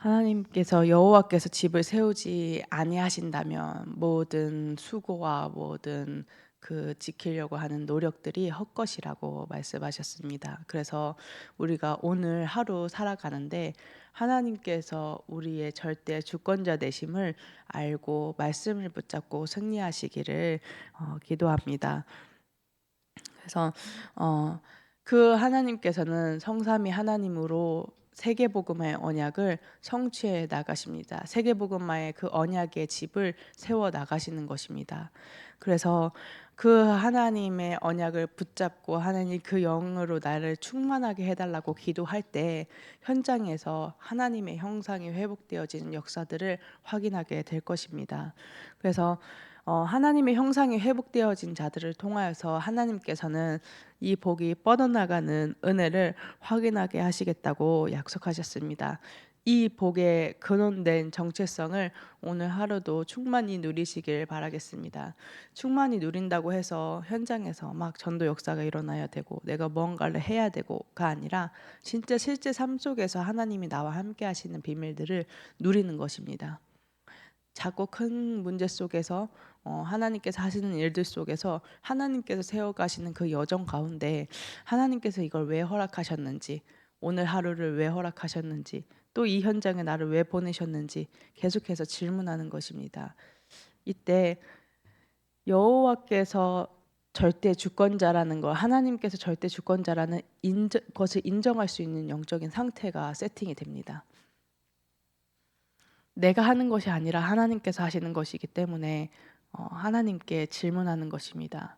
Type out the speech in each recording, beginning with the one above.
하나님께서 여호와께서 집을 세우지 아니하신다면 모든 수고와 모든 그 지키려고 하는 노력들이 헛것이라고 말씀하셨습니다. 그래서 우리가 오늘 하루 살아가는데 하나님께서 우리의 절대 주권자 되심을 알고 말씀을 붙잡고 승리하시기를 기도합니다. 그래서 어, 그 하나님께서는 성삼위 하나님으로 세계복음의 언약을 성취해 나가십니다. 세계복음화의 그 언약의 집을 세워 나가시는 것입니다. 그래서 그 하나님의 언약을 붙잡고 하나님 그 영으로 나를 충만하게 해달라고 기도할 때 현장에서 하나님의 형상이 회복되어지는 역사들을 확인하게 될 것입니다. 그래서 하나님의 형상이 회복되어진 자들을 통하여서 하나님께서는 이 복이 뻗어나가는 은혜를 확인하게 하시겠다고 약속하셨습니다. 이 복의 근원된 정체성을 오늘 하루도 충만히 누리시길 바라겠습니다. 충만히 누린다고 해서 현장에서 막 전도 역사가 일어나야 되고 내가 뭔가를 해야 되고가 아니라 진짜 실제 삶 속에서 하나님이 나와 함께 하시는 비밀들을 누리는 것입니다. 작고 큰 문제 속에서 하나님께서 하시는 일들 속에서 하나님께서 세워가시는 그 여정 가운데 하나님께서 이걸 왜 허락하셨는지, 오늘 하루를 왜 허락하셨는지, 또 이 현장에 나를 왜 보내셨는지 계속해서 질문하는 것입니다. 이때 여호와께서 절대 주권자라는 거, 하나님께서 절대 주권자라는 것을 인정할 수 있는 영적인 상태가 세팅이 됩니다. 내가 하는 것이 아니라 하나님께서 하시는 것이기 때문에 하나님께 질문하는 것입니다.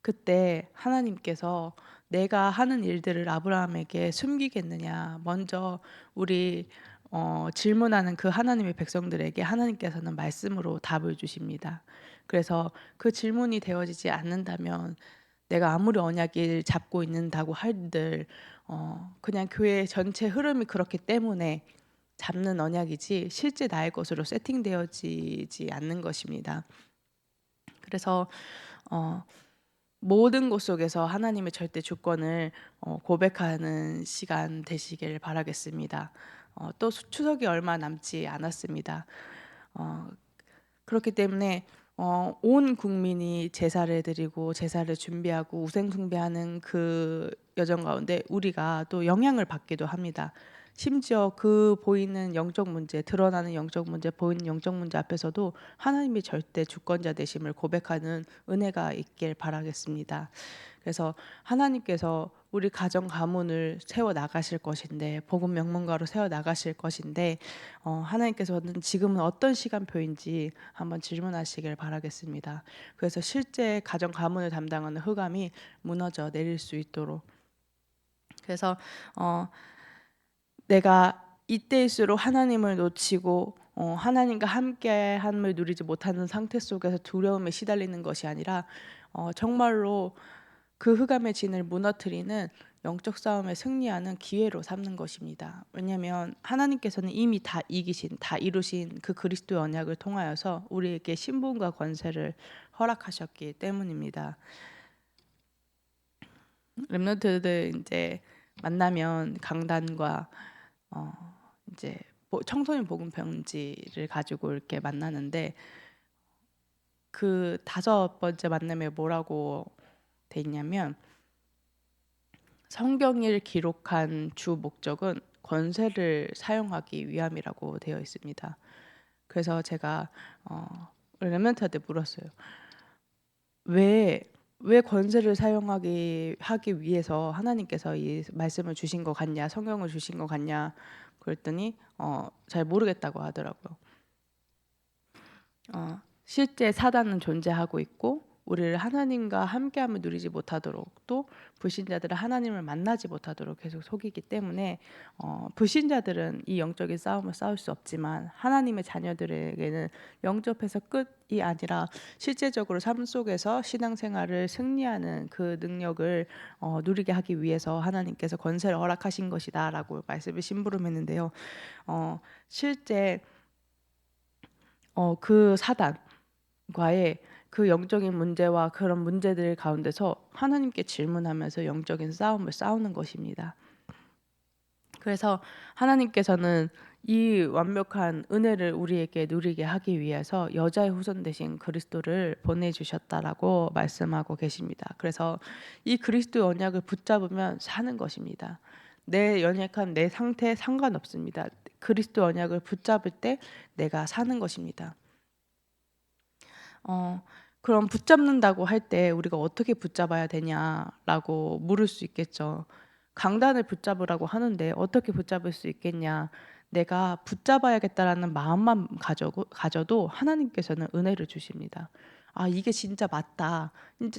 그때 하나님께서 내가 하는 일들을 아브라함에게 숨기겠느냐, 먼저 우리 질문하는 그 하나님의 백성들에게 하나님께서는 말씀으로 답을 주십니다. 그래서 그 질문이 되어지지 않는다면 내가 아무리 언약을 잡고 있는다고 할들 그냥 교회 전체 흐름이 그렇기 때문에 잡는 언약이지 실제 나의 것으로 세팅되어지지 않는 것입니다. 그래서 모든 곳 속에서 하나님의 절대 주권을 고백하는 시간 되시길 바라겠습니다. 또 추석이 얼마 남지 않았습니다. 어, 그렇기 때문에 온 국민이 제사를 드리고 제사를 준비하고 우생 숭배하는 그 여정 가운데 우리가 또 영향을 받기도 합니다. 심지어 그 보이는 영적 문제, 드러나는 영적 문제, 보이는 영적 문제 앞에서도 하나님이 절대 주권자 되심을 고백하는 은혜가 있길 바라겠습니다. 그래서 하나님께서 우리 가정 가문을 세워 나가실 것인데, 복음 명문가로 세워 나가실 것인데, 하나님께서는 지금은 어떤 시간표인지 한번 질문하시길 바라겠습니다. 그래서 실제 가정 가문을 담당하는 흑암이 무너져 내릴 수 있도록. 그래서 내가 이때일수록 하나님을 놓치고 하나님과 함께함을 누리지 못하는 상태 속에서 두려움에 시달리는 것이 아니라 정말로 그 흑암의 진을 무너뜨리는 영적 싸움에 승리하는 기회로 삼는 것입니다. 왜냐하면 하나님께서는 이미 다 이기신, 다 이루신 그 그리스도의 언약을 통하여서 우리에게 신분과 권세를 허락하셨기 때문입니다. 렘넌트들 이제 만나면 강단과 이제 청소년 복음 편지를 가지고 이렇게 만나는데 그 5번째 만남에 뭐라고 돼 있냐면 성경을 기록한 주 목적은 권세를 사용하기 위함이라고 되어 있습니다. 그래서 제가 렘넌트한테 물었어요. 왜 권세를 하기 위해서 하나님께서 이 말씀을 주신 것 같냐, 성경을 주신 것 같냐 그랬더니 잘 모르겠다고 하더라고요. 실제 사단은 존재하고 있고 우리를 하나님과 함께함을 누리지 못하도록 또 불신자들은 하나님을 만나지 못하도록 계속 속이기 때문에 불신자들은 이 영적인 싸움을 싸울 수 없지만 하나님의 자녀들에게는 영접해서 끝이 아니라 실제적으로 삶 속에서 신앙생활을 승리하는 그 능력을 누리게 하기 위해서 하나님께서 권세를 허락하신 것이다라고 말씀을 심부름했는데요. 실제 그 사단과의 그 영적인 문제와 그런 문제들 가운데서 하나님께 질문하면서 영적인 싸움을 싸우는 것입니다. 그래서 하나님께서는 이 완벽한 은혜를 우리에게 누리게 하기 위해서 여자의 후손 되신 그리스도를 보내주셨다라고 말씀하고 계십니다. 그래서 이 그리스도의 언약을 붙잡으면 사는 것입니다. 내 연약한 내 상태에 상관없습니다. 그리스도 언약을 붙잡을 때 내가 사는 것입니다. 그럼 붙잡는다고 할 때 우리가 어떻게 붙잡아야 되냐라고 물을 수 있겠죠. 강단을 붙잡으라고 하는데 어떻게 붙잡을 수 있겠냐? 내가 붙잡아야겠다라는 마음만 가져도 하나님께서는 은혜를 주십니다. 아, 이게 진짜 맞다.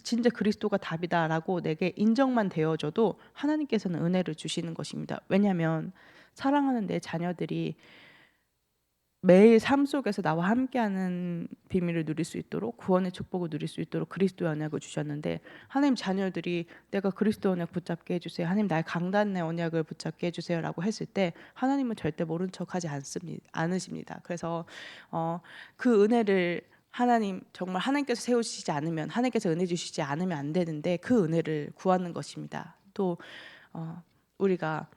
진짜 그리스도가 답이다라고 내게 인정만 되어줘도 하나님께서는 은혜를 주시는 것입니다. 왜냐하면 사랑하는 내 자녀들이 매일 삶 속에서 나와 함께하는 비밀을 누릴 수 있도록 구원의 축복을 누릴 수 있도록 그리스도의 언약을 주셨는데 하나님 자녀들이 내가 그리스도 언약 붙잡게 해주세요. 하나님 나의 강단의 언약을 붙잡게 해주세요라고 했을 때 하나님은 절대 모른 척하지 않으십니다. 그래서 그 은혜를 하나님 정말 하나님께서 세우시지 않으면 하나님께서 은혜 주시지 않으면 안 되는데 그 은혜를 구하는 것입니다. 또 우리가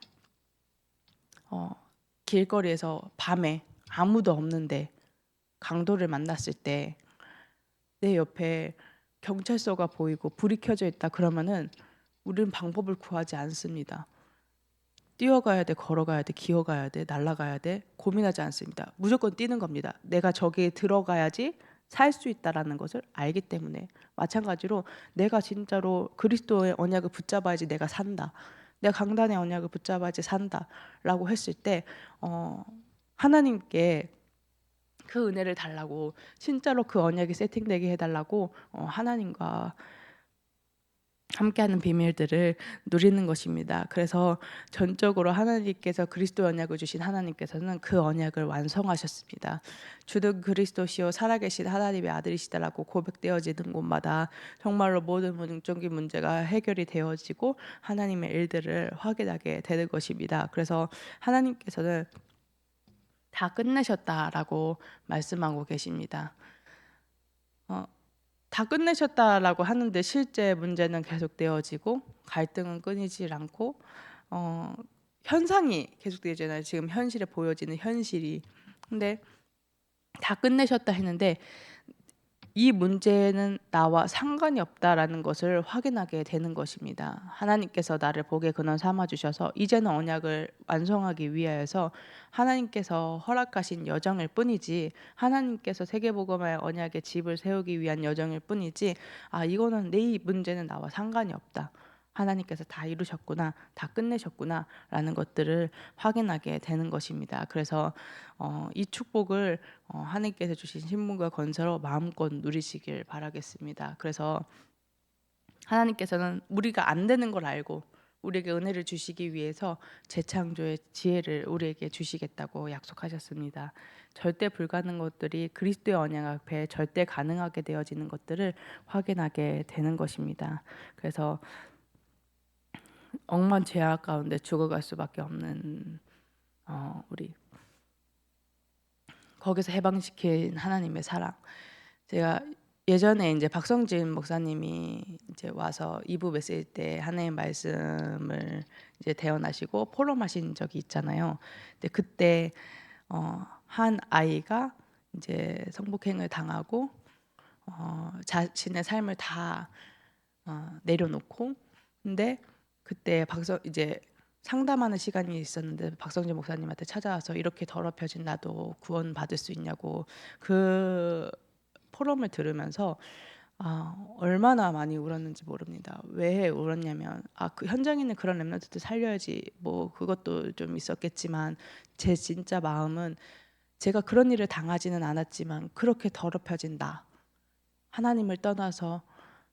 길거리에서 밤에 아무도 없는데 강도를 만났을 때 내 옆에 경찰서가 보이고 불이 켜져 있다 그러면은 우리는 방법을 구하지 않습니다. 뛰어가야 돼, 걸어가야 돼, 기어가야 돼, 날아가야 돼 고민하지 않습니다. 무조건 뛰는 겁니다. 내가 저기에 들어가야지 살 수 있다라는 것을 알기 때문에. 마찬가지로 내가 진짜로 그리스도의 언약을 붙잡아야지 내가 산다. 내가 강단의 언약을 붙잡아야지 산다라고 했을 때 하나님께 그 은혜를 달라고 진짜로 그 언약이 세팅되게 해달라고 하나님과 함께하는 비밀들을 누리는 것입니다. 그래서 전적으로 하나님께서 그리스도 언약을 주신 하나님께서는 그 언약을 완성하셨습니다. 주는 그리스도시요 살아계신 하나님의 아들이시다라고 고백되어지는 곳마다 정말로 모든 영적인 문제가 해결이 되어지고 하나님의 일들을 확인하게 되는 것입니다. 그래서 하나님께서는 다 끝내셨다라고 말씀하고 계십니다. 다 끝내셨다라고 하는데 실제 문제는 계속되어지고 갈등은 끊이질 않고 현상이 계속되잖아요. 지금 현실에 보여지는 현실이. 근데 다 끝내셨다 했는데 이 문제는 나와 상관이 없다라는 것을 확인하게 되는 것입니다. 하나님께서 나를 복의 근원 삼아 주셔서 이제는 언약을 완성하기 위하여서 하나님께서 허락하신 여정일 뿐이지 하나님께서 세계복음의 언약의 집을 세우기 위한 여정일 뿐이지 이거는 내 문제는 나와 상관이 없다. 하나님께서 다 이루셨구나, 다 끝내셨구나라는 것들을 확인하게 되는 것입니다. 그래서 이 축복을 하나님께서 주신 신분과 건설로 마음껏 누리시길 바라겠습니다. 그래서 하나님께서는 우리가 안 되는 걸 알고 우리에게 은혜를 주시기 위해서 재창조의 지혜를 우리에게 주시겠다고 약속하셨습니다. 절대 불가능한 것들이 그리스도의 언약 앞에 절대 가능하게 되어지는 것들을 확인하게 되는 것입니다. 그래서 억만죄악 가운데 죽어갈 수밖에 없는 우리 거기서 해방시킨 하나님의 사랑. 제가 예전에 이제 박성진 목사님이 이제 와서 2부 메시지 때 하나님 말씀을 이제 대언하시고 포럼하신 적이 있잖아요. 근데 그때 한 아이가 이제 성폭행을 당하고 자신의 삶을 다 내려놓고 근데 그때 이제 상담하는 시간이 있었는데 박성진 목사님한테 찾아와서 이렇게 더럽혀진 나도 구원받을 수 있냐고 그 포럼을 들으면서 얼마나 많이 울었는지 모릅니다. 왜 울었냐면 그 현장에 있는 그런 렘넌트들 살려야지 뭐 그것도 좀 있었겠지만 제 진짜 마음은 제가 그런 일을 당하지는 않았지만 그렇게 더럽혀진 나 하나님을 떠나서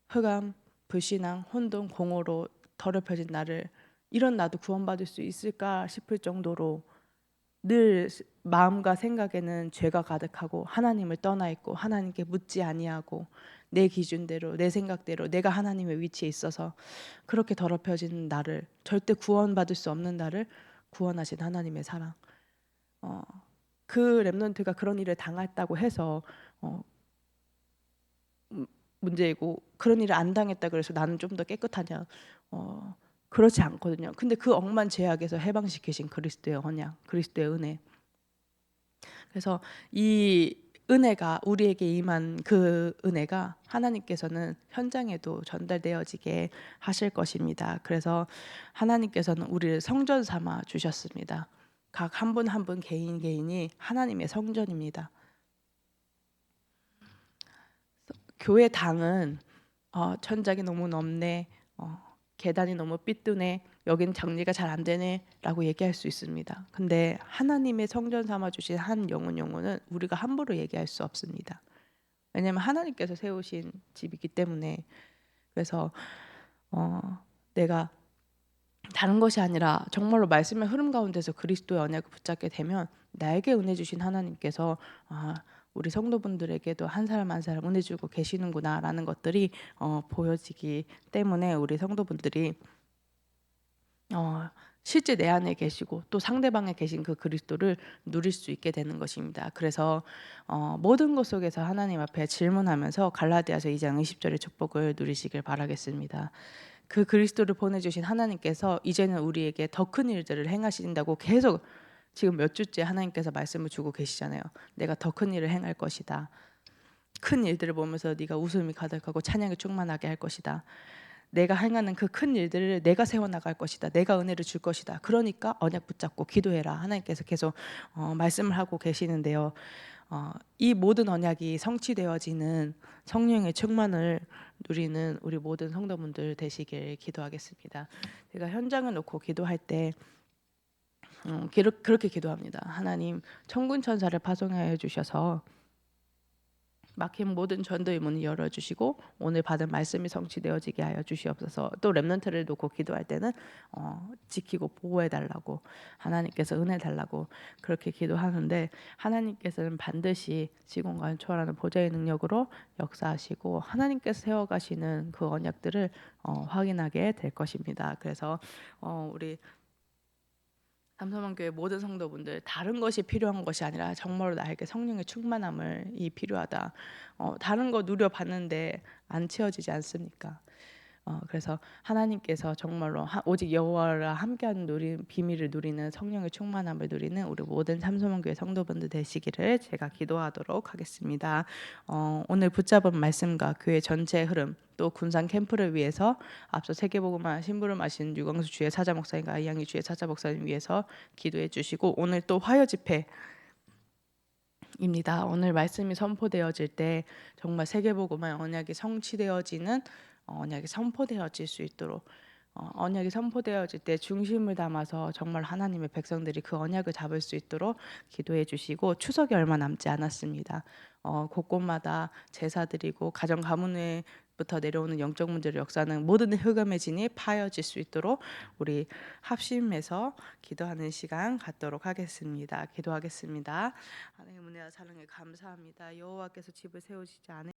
흑암, 불신앙, 혼돈, 공허로 더럽혀진 나를 이런 나도 구원받을 수 있을까 싶을 정도로 늘 마음과 생각에는 죄가 가득하고 하나님을 떠나 있고 하나님께 묻지 아니하고 내 기준대로 내 생각대로 내가 하나님의 위치에 있어서 그렇게 더럽혀진 나를 절대 구원받을 수 없는 나를 구원하신 하나님의 사랑 그 렘넌트가 그런 일을 당했다고 해서 문제이고 그런 일을 안 당했다 그래서 나는 좀 더 깨끗하냐 그렇지 않거든요. 근데 그 억만죄악에서 해방시키신 그리스도의 언약, 그리스도의 은혜. 그래서 이 은혜가 우리에게 임한 그 은혜가 하나님께서는 현장에도 전달되어지게 하실 것입니다. 그래서 하나님께서는 우리를 성전 삼아 주셨습니다. 각 한 분 한 분 개인 개인이 하나님의 성전입니다. 교회 당은 천장이 너무 넓네, 계단이 너무 삐뚤네, 여긴 정리가 잘 안 되네 라고 얘기할 수 있습니다. 근데 하나님의 성전 삼아 주신 한 영혼은 우리가 함부로 얘기할 수 없습니다. 왜냐하면 하나님께서 세우신 집이기 때문에. 그래서 내가 다른 것이 아니라 정말로 말씀의 흐름 가운데서 그리스도의 언약을 붙잡게 되면 나에게 은혜 주신 하나님께서 우리 성도분들에게도 한 사람 한 사람 은혜 주고 계시는구나라는 것들이 보여지기 때문에 우리 성도분들이 실제 내 안에 계시고 또 상대방에 계신 그 그리스도를 누릴 수 있게 되는 것입니다. 그래서 모든 것 속에서 하나님 앞에 질문하면서 갈라디아서 2장 20절의 축복을 누리시길 바라겠습니다. 그 그리스도를 보내주신 하나님께서 이제는 우리에게 더 큰 일들을 행하신다고 계속 지금 몇 주째 하나님께서 말씀을 주고 계시잖아요. 내가 더 큰 일을 행할 것이다. 큰 일들을 보면서 네가 웃음이 가득하고 찬양이 충만하게 할 것이다. 내가 행하는 그 큰 일들을 내가 세워나갈 것이다. 내가 은혜를 줄 것이다. 그러니까 언약 붙잡고 기도해라. 하나님께서 계속 말씀을 하고 계시는데요. 이 모든 언약이 성취되어지는 성령의 충만을 누리는 우리 모든 성도분들 되시길 기도하겠습니다. 제가 현장을 놓고 기도할 때 그렇게 기도합니다. 하나님, 천군 천사를 파송하여 주셔서 막힌 모든 전도의 문을 열어주시고 오늘 받은 말씀이 성취되어지게 하여 주시옵소서. 또 렘넌트를 놓고 기도할 때는 지키고 보호해달라고, 하나님께서 은혜 달라고 그렇게 기도하는데, 하나님께서는 반드시 시공간 초월하는 보좌의 능력으로 역사하시고 하나님께서 세워가시는 그 언약들을 확인하게 될 것입니다. 그래서 우리 삼성만교회 모든 성도분들, 다른 것이 필요한 것이 아니라 정말로 나에게 성령의 충만함이 필요하다. 다른 거 누려봤는데 안 채워지지 않습니까? 그래서 하나님께서 정말로 오직 여호와와 함께하는 비밀을 누리는 성령의 충만함을 누리는 우리 모든 삼소문교회 성도분들 되시기를 제가 기도하도록 하겠습니다. 오늘 붙잡은 말씀과 교회 전체의 흐름, 또 군산 캠프를 위해서 앞서 세계복음화 신부를 마신 유광수 주의 사자 목사님과 이양희 주의 사자 목사님 위해서 기도해 주시고, 오늘 또 화요 집회 입니다. 오늘 말씀이 선포되어질 때 정말 세계복음화의 언약이 성취되어지는 언약이 선포되어질 수 있도록, 언약이 선포되어질 때 중심을 담아서 정말 하나님의 백성들이 그 언약을 잡을 수 있도록 기도해 주시고, 추석이 얼마 남지 않았습니다. 곳곳마다 제사 드리고 가정 가문회부터 내려오는 영적 문제를 역사하는 모든 흑암의 진이 파여질 수 있도록 우리 합심해서 기도하는 시간 갖도록 하겠습니다. 기도하겠습니다. 하나님의 은혜와 사랑에 감사합니다. 여호와께서 집을 세우시지 않으